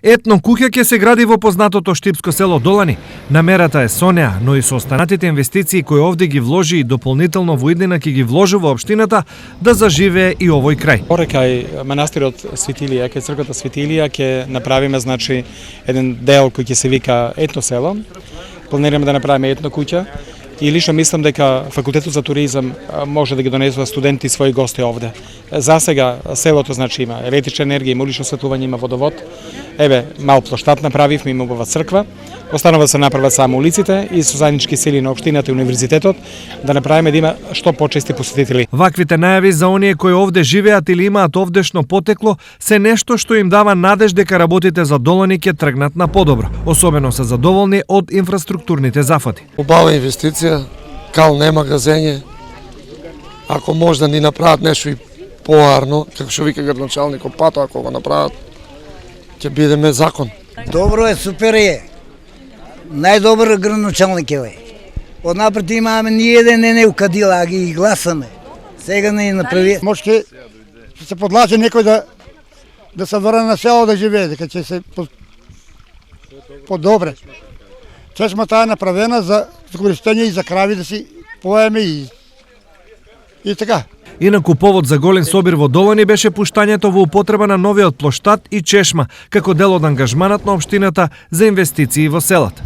Етно куќа ќе се гради во познатото штипско село Долани. Намерата е со неа, но и со останатите инвестиции кои овде ги вложи и дополнително во иднина ќе ги вложи во општината, да заживее и овој крај. Кај манастирот Светилија, кај црквата Светилија ќе направиме еден дел кој ќе се вика етно село. Планираме да направиме етно куќа. И лично мислам дека факултетот за туризам може да ги донесува студенти и своји гости овде. За сега селото има електрична енергија, има улично светлување, има водовод. Мал плоштад направивме, има убава црква. Останува да се направат само улиците и со заеднички сили на општината и универзитетот да направиме да има што почести посетители. Ваквите најави за оние кои овде живеат или имаат овдешно потекло се нешто што им дава надеж дека работите за Долани ќе тргнат на подобро. Особено се задоволни од инфраструктурните зафати. Убава инвестиција, кал нема газење. Ако може да ни направат нешто и поарно, како што вика градоначалникот, пато ако го направат, ќе бидеме закон. Добро е, супер е. Најдобар градоначалник е. Однапред имаме ни еден не укадила, а ги гласаме. Сега не направи. Може ќе се подлаже некој да се врне на село да живее, дека ќе се подобре. Чешмата е направена за користење и за крави да си поеме и така. Инаку повод за голем собир во Долани беше пуштањето во употреба на новиот плоштад и чешма, како дел од ангажманот на општината за инвестиции во селата.